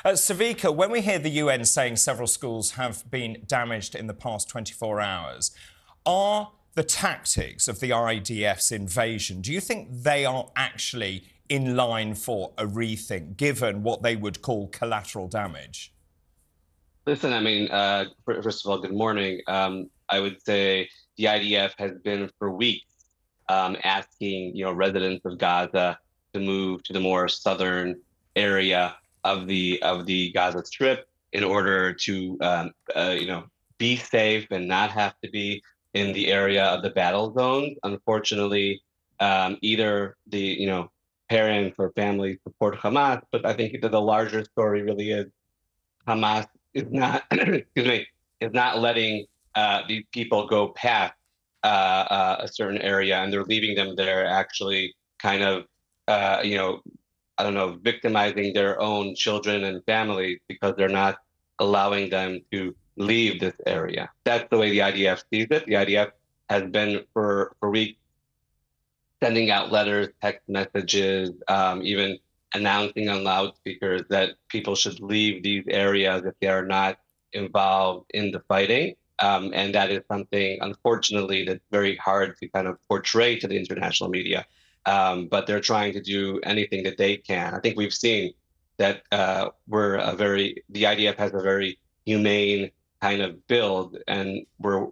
Zvika, when we hear the UN saying several schools have been damaged in the past 24 hours, are the tactics of the IDF's invasion, do you think they are actually in line for a rethink, given what they would call collateral damage? Listen, I mean, first of all, good morning. I would say the IDF has been for weeks asking, residents of Gaza to move to the more southern area of the Gaza Strip in order to, be safe and not have to be in the area of the battle zones. Unfortunately, either the parents or families support Hamas, but I think that the larger story really is Hamas is not, excuse me, is not letting these people go past a certain area, and they're leaving them there, actually, kind of, I don't know, victimizing their own children and families because they're not allowing them to leave this area. That's the way the IDF sees it. The IDF has been for weeks sending out letters, text messages, even announcing on loudspeakers that people should leave these areas if they are not involved in the fighting. And that is something, unfortunately, that's very hard to kind of portray to the international media. But they're trying to do anything that they can. I think we've seen that the IDF has a very humane kind of build, and we're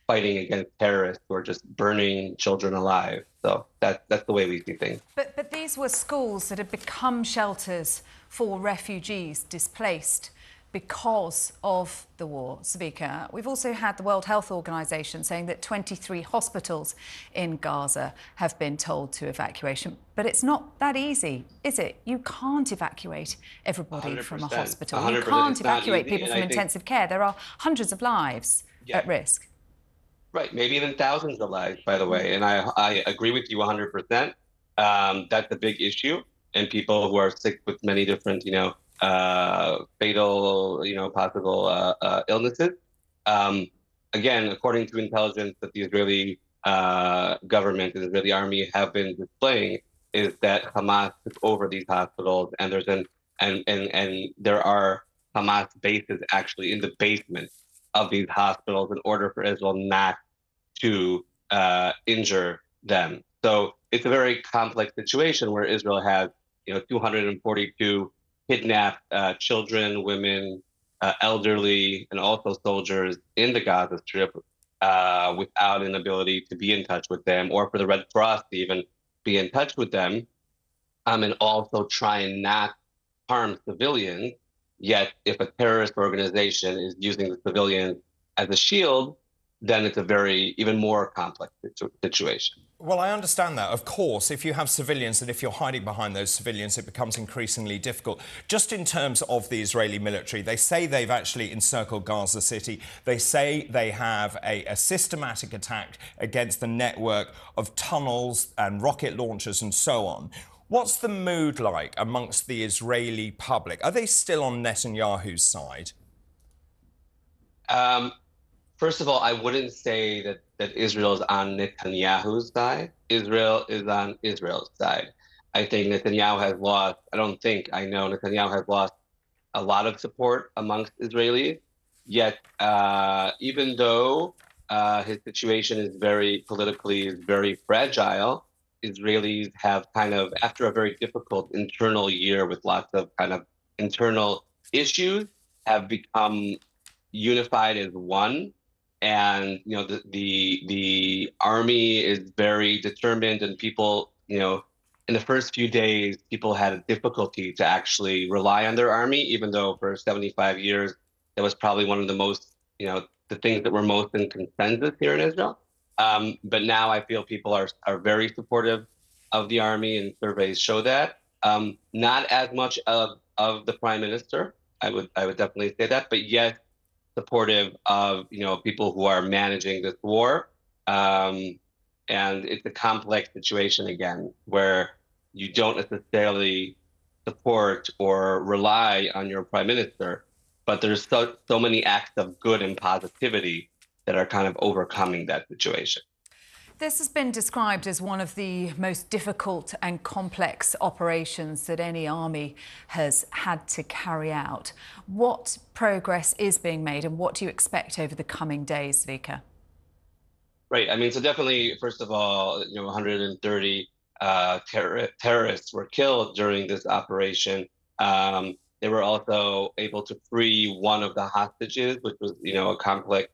fighting against terrorists who are just burning children alive. So that's the way we see things. But these were schools that had become shelters for refugees displaced because of the war, Zvika. We've also had the World Health Organization saying that 23 hospitals in Gaza have been told to evacuation. But it's not that easy, is it? You can't evacuate everybody from a hospital. You can't evacuate people from intensive care. There are hundreds of lives at risk. Right, maybe even thousands of lives, by the way. And I agree with you 100%. That's a big issue. And people who are sick with many different, fatal, possible illnesses. Again, according to intelligence that the Israeli government and the Israeli army have been displaying, is that Hamas took over these hospitals, and there are Hamas bases actually in the basement of these hospitals in order for Israel not to injure them. So it's a very complex situation where Israel has, 242 kidnapped children, women, elderly, and also soldiers in the Gaza Strip without an ability to be in touch with them, or for the Red Cross to even be in touch with them, and also try and not harm civilians. Yet, if a terrorist organization is using the civilians as a shield, then it's a very, even more complex situation. Well, I understand that. Of course, if you have civilians and if you're hiding behind those civilians, it becomes increasingly difficult. Just in terms of the Israeli military, they say they've actually encircled Gaza City. They say they have a systematic attack against the network of tunnels and rocket launchers and so on. What's the mood like amongst the Israeli public? Are they still on Netanyahu's side? First of all, I wouldn't say that Israel is on Netanyahu's side. Israel is on Israel's side. I think Netanyahu has lost, I know Netanyahu has lost a lot of support amongst Israelis. Yet, even though his situation is very fragile, Israelis have kind of, after a very difficult internal year with lots of kind of internal issues, have become unified as one. And the army is very determined, and people, in the first few days, people had a difficulty to actually rely on their army, even though for 75 years that was probably one of the most, the things that were most in consensus here in Israel. But now I feel people are very supportive of the army, and surveys show that. Not as much of the prime minister, I would definitely say that, but yes, supportive of people who are managing this war, and it's a complex situation again where you don't necessarily support or rely on your prime minister, but there's so many acts of good and positivity that are kind of overcoming that situation. This has been described as one of the most difficult and complex operations that any army has had to carry out. What progress is being made and what do you expect over the coming days, Zvika? Right. I mean, so definitely, first of all, 130 terrorists were killed during this operation. They were also able to free one of the hostages, which was, a complex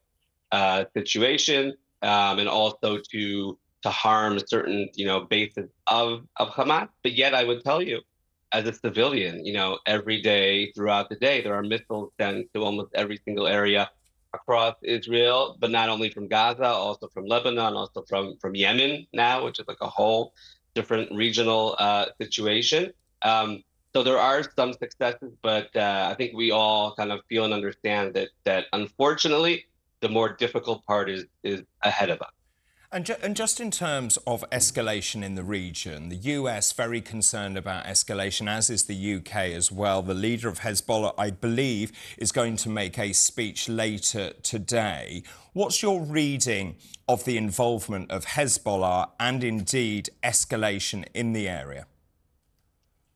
situation, and also to harm certain, bases of Hamas. But yet, I would tell you, as a civilian, every day throughout the day, there are missiles sent to almost every single area across Israel, but not only from Gaza, also from Lebanon, also from Yemen now, which is like a whole different regional situation. So there are some successes, but I think we all kind of feel and understand that unfortunately, the more difficult part is ahead of us. And just in terms of escalation in the region, the US very concerned about escalation, as is the UK as well. The leader of Hezbollah, I believe, is going to make a speech later today. What's your reading of the involvement of Hezbollah and indeed escalation in the area?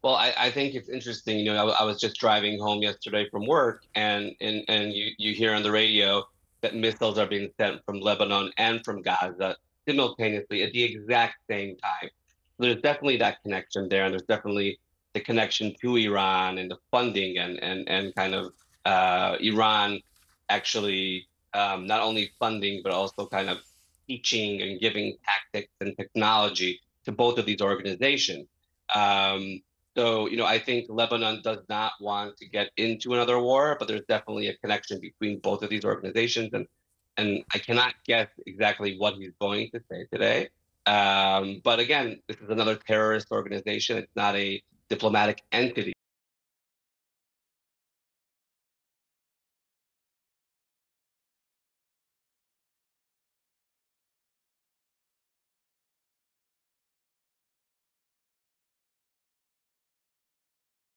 Well, I think it's interesting. I was just driving home yesterday from work, and you hear on the radio that missiles are being sent from Lebanon and from Gaza simultaneously at the exact same time. So there's definitely that connection there, and there's definitely the connection to Iran and the funding and kind of Iran actually not only funding but also kind of teaching and giving tactics and technology to both of these organizations. So, I think Lebanon does not want to get into another war, but there's definitely a connection between both of these organizations. And I cannot guess exactly what he's going to say today. But again, this is another terrorist organization. It's not a diplomatic entity.